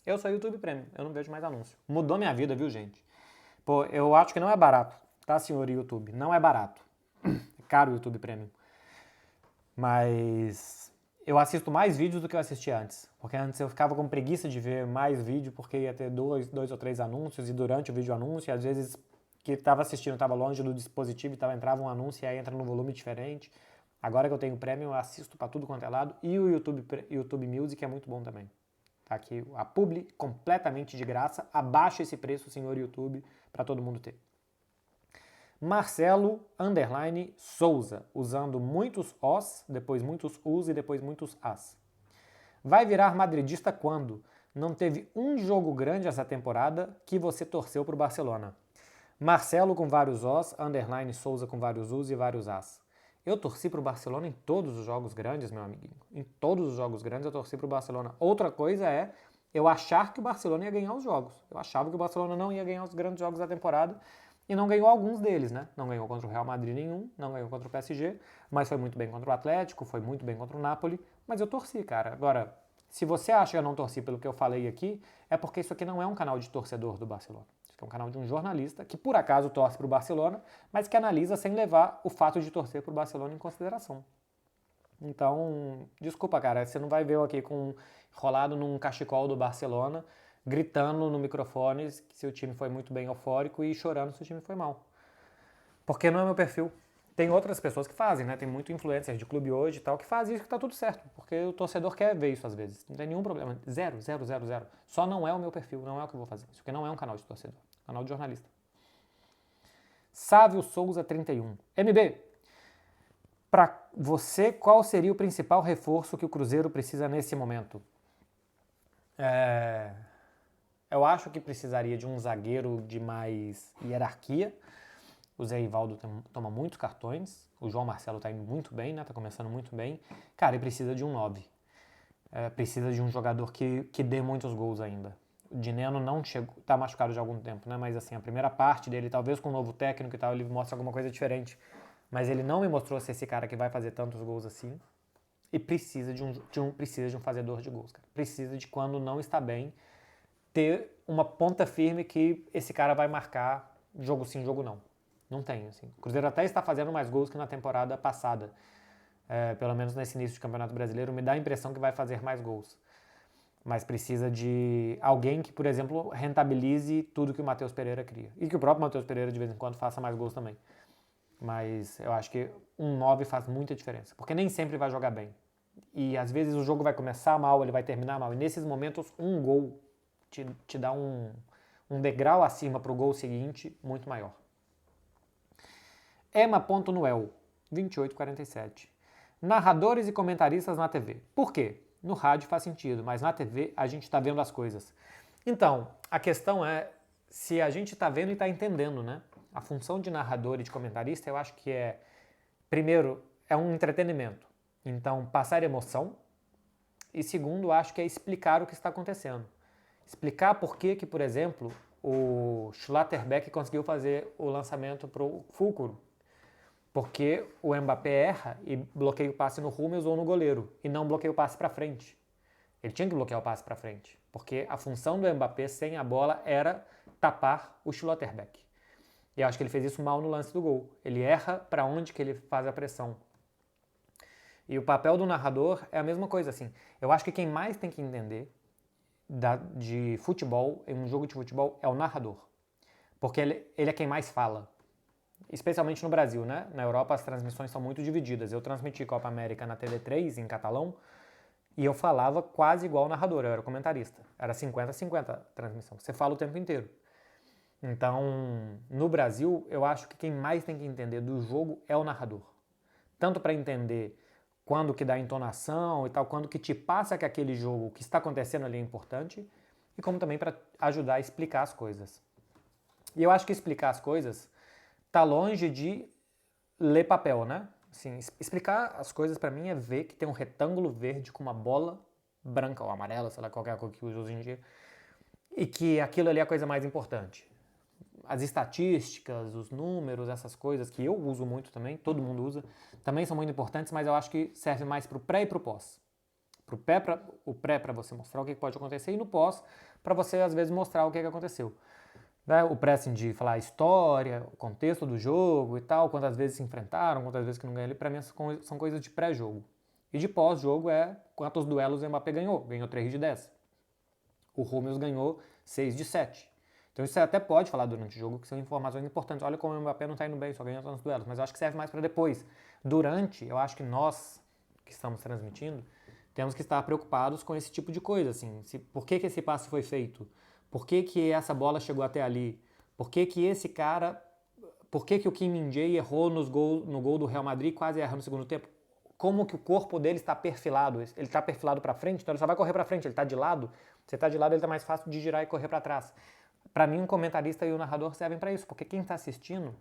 Eu sou YouTube Premium, eu não vejo mais anúncio. Mudou minha vida, viu, gente? Eu acho que não é barato, tá, senhor YouTube? Não é barato. É caro o YouTube Premium. Mas eu assisto mais vídeos do que eu assistia antes. Porque antes eu ficava com preguiça de ver mais vídeo, porque ia ter dois ou três anúncios, e durante o vídeo anúncio, e às vezes que estava assistindo estava longe do dispositivo e entrava um anúncio e aí entra num volume diferente. Agora que eu tenho Premium, eu assisto para tudo quanto é lado. E o YouTube Music é muito bom também. Tá aqui a publi completamente de graça. Abaixa esse preço, senhor YouTube, para todo mundo ter. Marcelo _ Souza, usando muitos Os, depois muitos Us e depois muitos As. Vai virar madridista quando? Não teve um jogo grande essa temporada que você torceu pro Barcelona. Marcelo com vários Os, _ Souza com vários Us e vários As. Eu torci pro Barcelona em todos os jogos grandes, meu amiguinho. Em todos os jogos grandes eu torci pro Barcelona. Outra coisa é eu achar que o Barcelona ia ganhar os jogos. Eu achava que o Barcelona não ia ganhar os grandes jogos da temporada e não ganhou alguns deles, né? Não ganhou contra o Real Madrid nenhum, não ganhou contra o PSG, mas foi muito bem contra o Atlético, foi muito bem contra o Napoli, mas eu torci, cara. Agora, se você acha que eu não torci pelo que eu falei aqui, é porque isso aqui não é um canal de torcedor do Barcelona. É um canal de um jornalista que, por acaso, torce para o Barcelona, mas que analisa sem levar o fato de torcer para o Barcelona em consideração. Então, desculpa, cara, você não vai ver eu aqui enrolado num cachecol do Barcelona, gritando no microfone que seu time foi muito bem eufórico e chorando se o time foi mal. Porque não é meu perfil. Tem outras pessoas que fazem, né? Tem muito influencers de clube hoje e tal que fazem isso que tá tudo certo. Porque o torcedor quer ver isso às vezes. Não tem nenhum problema. Zero. Só não é o meu perfil, não é o que eu vou fazer. Isso aqui não é um canal de torcedor. É um canal de jornalista. Sávio Souza 31. MB, para você, qual seria o principal reforço que o Cruzeiro precisa nesse momento? Eu acho que precisaria de um zagueiro de mais hierarquia. O Zé Ivaldo toma muitos cartões. O João Marcelo tá indo muito bem, né? Tá começando muito bem. Cara, e precisa de um 9. Precisa de um jogador que dê muitos gols ainda. O Dineno não chegou, tá machucado já há algum tempo, né? Mas assim, a primeira parte dele, talvez com um novo técnico e tal, ele mostra alguma coisa diferente. Mas ele não me mostrou ser esse cara que vai fazer tantos gols assim. E precisa de um fazedor de gols, cara. Precisa de, quando não está bem, ter uma ponta firme que esse cara vai marcar jogo sim, jogo não. Não tem, assim. O Cruzeiro até está fazendo mais gols que na temporada passada. Pelo menos nesse início de Campeonato Brasileiro, me dá a impressão que vai fazer mais gols. Mas precisa de alguém que, por exemplo, rentabilize tudo que o Matheus Pereira cria. E que o próprio Matheus Pereira, de vez em quando, faça mais gols também. Mas eu acho que um 9 faz muita diferença. Porque nem sempre vai jogar bem. E às vezes o jogo vai começar mal, ele vai terminar mal. E nesses momentos, um gol te dá um degrau acima para o gol seguinte muito maior. Emma.noel, 2847. Narradores e comentaristas na TV. Por quê? No rádio faz sentido, mas na TV a gente está vendo as coisas. Então, a questão é se a gente está vendo e está entendendo, né? A função de narrador e de comentarista, eu acho que primeiro, é um entretenimento. Então, passar emoção. E segundo, acho que é explicar o que está acontecendo. Explicar por que, por exemplo, o Schlotterbeck conseguiu fazer o lançamento para o Fulcro. Porque o Mbappé erra e bloqueia o passe no Hummels ou no goleiro, e não bloqueia o passe para frente. Ele tinha que bloquear o passe para frente, porque a função do Mbappé sem a bola era tapar o Schlotterbeck. E eu acho que ele fez isso mal no lance do gol. Ele erra para onde que ele faz a pressão. E o papel do narrador é a mesma coisa, assim. Eu acho que quem mais tem que entender de futebol, em um jogo de futebol, é o narrador. Porque ele é quem mais fala. Especialmente no Brasil, né? Na Europa as transmissões são muito divididas. Eu transmiti Copa América na TV3, em catalão, e eu falava quase igual o narrador, eu era comentarista. Era 50-50 a transmissão. Você fala o tempo inteiro. Então, no Brasil, eu acho que quem mais tem que entender do jogo é o narrador. Tanto para entender quando que dá entonação e tal, quando que te passa que aquele jogo, o que está acontecendo ali é importante, e como também para ajudar a explicar as coisas. E eu acho que explicar as coisas tá longe de ler papel, né? Assim, explicar as coisas para mim é ver que tem um retângulo verde com uma bola branca ou amarela, sei lá, qualquer coisa que usa hoje em dia, e que aquilo ali é a coisa mais importante. As estatísticas, os números, essas coisas que eu uso muito também, todo mundo usa, também são muito importantes, mas eu acho que serve mais para o pré e para o pós. O pré para você mostrar o que pode acontecer e no pós para você, às vezes, mostrar o que aconteceu. O pressing de falar a história, o contexto do jogo e tal, quantas vezes se enfrentaram, quantas vezes que não ganharam, para mim são coisas de pré-jogo. E de pós-jogo é quantos duelos o Mbappé ganhou. Ganhou 3 de 10. O Hummels ganhou 6 de 7. Então isso você até pode falar durante o jogo, que são informações importantes. Olha como o Mbappé não está indo bem, só ganhou tantos duelos. Mas eu acho que serve mais para depois. Durante, eu acho que nós, que estamos transmitindo, temos que estar preocupados com esse tipo de coisa. Assim, por que esse passe foi feito? Por que essa bola chegou até ali? Por que esse cara... Por que o Kim Min-jae errou no gol do Real Madrid e quase erra no segundo tempo? Como que o corpo dele está perfilado? Ele está perfilado para frente, então ele só vai correr para frente. Ele está de lado. Se está de lado, ele está mais fácil de girar e correr para trás. Para mim, um comentarista e o narrador servem para isso, porque quem está assistindo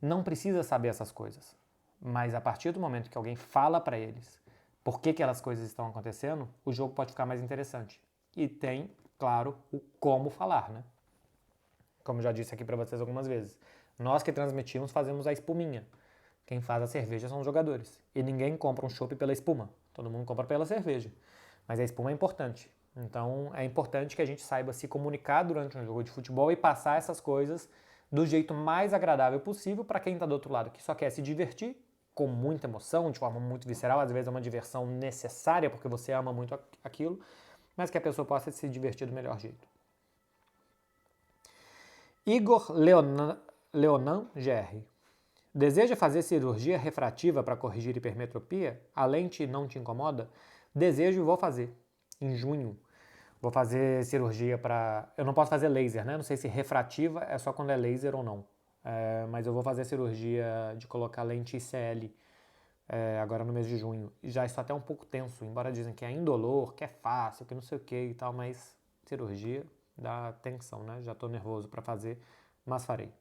não precisa saber essas coisas. Mas a partir do momento que alguém fala para eles por que aquelas coisas estão acontecendo, o jogo pode ficar mais interessante. E tem, claro, o como falar, né? Como já disse aqui para vocês algumas vezes. Nós que transmitimos fazemos a espuminha. Quem faz a cerveja são os jogadores. E ninguém compra um chopp pela espuma. Todo mundo compra pela cerveja. Mas a espuma é importante. Então é importante que a gente saiba se comunicar durante um jogo de futebol e passar essas coisas do jeito mais agradável possível para quem está do outro lado, que só quer se divertir com muita emoção, de forma muito visceral. Às vezes é uma diversão necessária porque você ama muito aquilo, mas que a pessoa possa se divertir do melhor jeito. Igor Leonan GR. Deseja fazer cirurgia refrativa para corrigir hipermetropia? A lente não te incomoda? Desejo e vou fazer. Em junho. Vou fazer cirurgia para... Eu não posso fazer laser, né? Não sei se refrativa é só quando é laser ou não. Mas eu vou fazer cirurgia de colocar lente ICL agora no mês de junho. E já estou até um pouco tenso, embora dizem que é indolor, que é fácil, que não sei o que e tal, mas cirurgia dá tensão, né? Já estou nervoso para fazer, mas farei.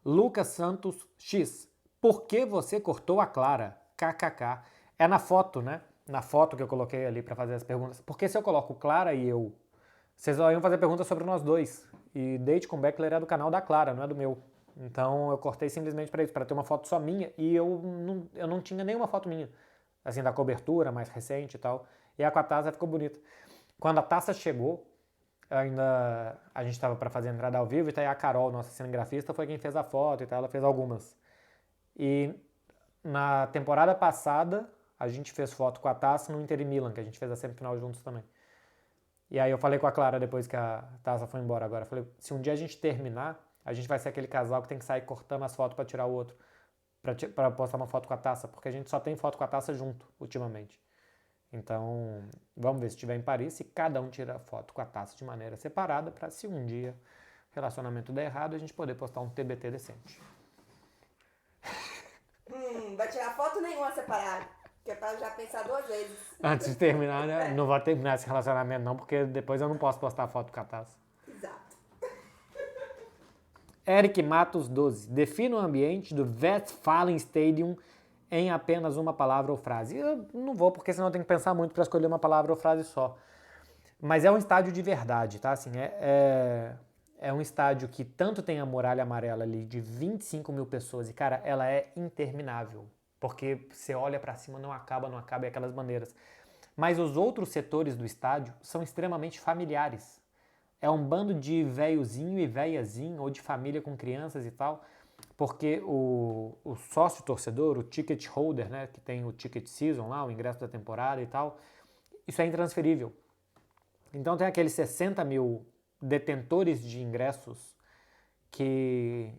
Lucas Santos X. Por que você cortou a Clara? KKK. É na foto, né? Na foto que eu coloquei ali pra fazer as perguntas. Porque se eu coloco Clara e eu, vocês só iam fazer perguntas sobre nós dois. E Date com Beckler é do canal da Clara, não é do meu. Então eu cortei simplesmente pra isso, pra ter uma foto só minha. E eu não tinha nenhuma foto minha. Assim, da cobertura mais recente e tal. E a com a taça ficou bonita. Quando a taça chegou, a gente estava para fazer a entrada ao vivo, e tá aí a Carol, nossa cinegrafista, foi quem fez a foto e tal, ela fez algumas. E na temporada passada, a gente fez foto com a taça no Inter e Milan, que a gente fez a semifinal juntos também. E aí eu falei com a Clara depois que a taça foi embora agora, falei, se um dia a gente terminar, a gente vai ser aquele casal que tem que sair cortando as fotos para tirar o outro, para postar uma foto com a taça, porque a gente só tem foto com a taça junto, ultimamente. Então, vamos ver se estiver em Paris, se cada um tira foto com a taça de maneira separada, para se um dia o relacionamento der errado, a gente poder postar um TBT decente. Vai tirar foto nenhuma separada, que é pra já pensar 2 vezes. Antes de terminar, né? Não vou terminar esse relacionamento não, porque depois eu não posso postar foto com a taça. Exato. Eric Matos 12. Defina o ambiente do Westfalen Stadium em apenas uma palavra ou frase. Eu não vou, porque senão eu tenho que pensar muito para escolher uma palavra ou frase só. Mas é um estádio de verdade, tá? Assim, é um estádio que tanto tem a muralha amarela ali de 25 mil pessoas e, cara, ela é interminável. Porque você olha para cima, não acaba, e aquelas bandeiras. Mas os outros setores do estádio são extremamente familiares. É um bando de velhozinho e velhazinho, ou de família com crianças e tal, porque o sócio torcedor, o ticket holder, né, que tem o ticket season lá, o ingresso da temporada e tal, isso é intransferível. Então tem aqueles 60 mil detentores de ingressos que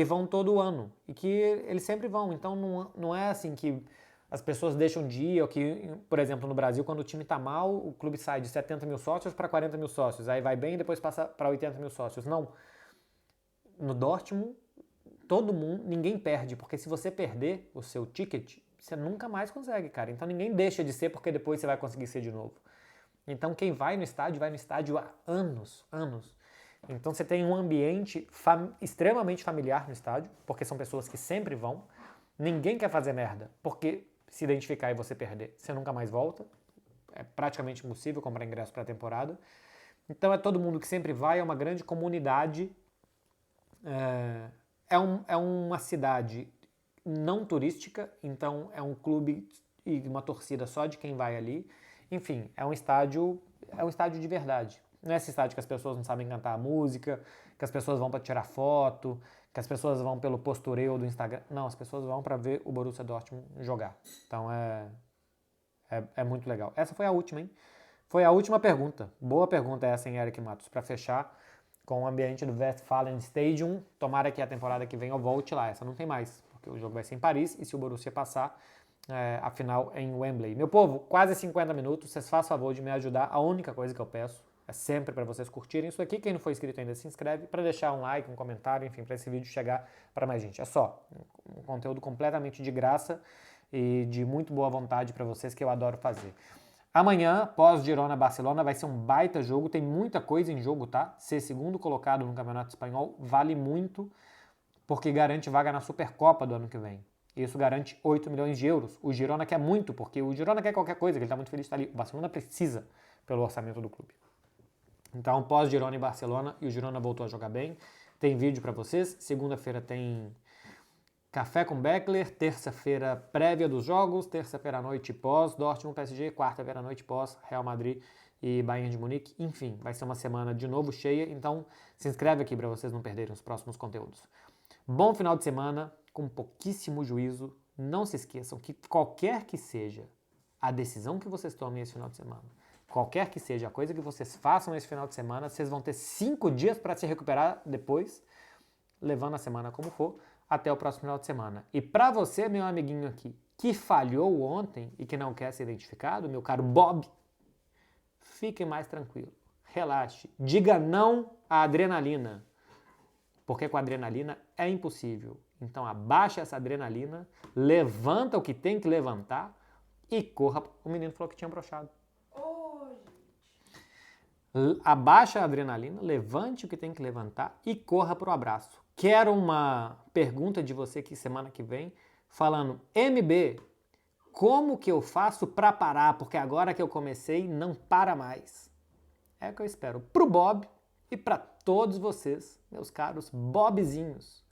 vão todo ano e que eles sempre vão. Então não é assim que as pessoas deixam de ir, ou que, por exemplo, no Brasil, quando o time tá mal, o clube sai de 70 mil sócios para 40 mil sócios, aí vai bem e depois passa para 80 mil sócios. Não. No Dortmund, todo mundo, ninguém perde, porque se você perder o seu ticket, você nunca mais consegue, cara. Então ninguém deixa de ser porque depois você vai conseguir ser de novo. Então quem vai no estádio há anos. Então você tem um ambiente extremamente familiar no estádio, porque são pessoas que sempre vão. Ninguém quer fazer merda, porque se identificar e você perder, você nunca mais volta. É praticamente impossível comprar ingresso para a temporada. Então é todo mundo que sempre vai, é uma grande comunidade. É uma cidade não turística, então é um clube e uma torcida só de quem vai ali. Enfim, é um estádio de verdade. Não é esse estádio que as pessoas não sabem cantar a música, que as pessoas vão para tirar foto, que as pessoas vão pelo postureio do Instagram. Não, as pessoas vão para ver o Borussia Dortmund jogar. Então é muito legal. Essa foi a última, hein? Foi a última pergunta. Boa pergunta essa, hein, Eric Matos, para fechar com o ambiente do Westfalen Stadium. Tomara que a temporada que vem eu volte lá. Essa não tem mais, porque o jogo vai ser em Paris e se o Borussia passar, a final é em Wembley. Meu povo, quase 50 minutos. Vocês façam favor de me ajudar. A única coisa que eu peço é sempre para vocês curtirem isso aqui. Quem não for inscrito ainda, se inscreve para deixar um like, um comentário, enfim, para esse vídeo chegar para mais gente. É só um conteúdo completamente de graça e de muito boa vontade para vocês, que eu adoro fazer. Amanhã, pós-Girona-Barcelona, vai ser um baita jogo, tem muita coisa em jogo, tá? Ser segundo colocado no Campeonato Espanhol vale muito, porque garante vaga na Supercopa do ano que vem. Isso garante 8 milhões de euros. O Girona quer muito, porque o Girona quer qualquer coisa, que ele tá muito feliz de estar ali. O Barcelona precisa, pelo orçamento do clube. Então, pós-Girona e Barcelona, e o Girona voltou a jogar bem. Tem vídeo para vocês. Segunda-feira tem Café com Beckler, terça-feira prévia dos jogos, terça-feira à noite pós Dortmund PSG, quarta-feira à noite pós Real Madrid e Bayern de Munique. Enfim, vai ser uma semana de novo cheia, então se inscreve aqui para vocês não perderem os próximos conteúdos. Bom final de semana, com pouquíssimo juízo. Não se esqueçam que qualquer que seja a decisão que vocês tomem esse final de semana, qualquer que seja a coisa que vocês façam esse final de semana, vocês vão ter 5 dias para se recuperar depois, levando a semana como for, até o próximo final de semana. E para você, meu amiguinho aqui, que falhou ontem e que não quer ser identificado, meu caro Bob, fique mais tranquilo, relaxe, diga não à adrenalina, porque com a adrenalina é impossível. Então abaixa essa adrenalina, levanta o que tem que levantar e corra. O menino falou que tinha broxado. Ô, gente. Abaixa a adrenalina, levante o que tem que levantar e corra pro abraço. Quero uma pergunta de você aqui semana que vem, falando, MB, como que eu faço para parar? Porque agora que eu comecei, não para mais. É o que eu espero pro Bob e para todos vocês, meus caros Bobzinhos,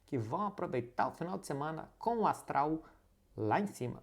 que vão aproveitar o final de semana com o astral lá em cima.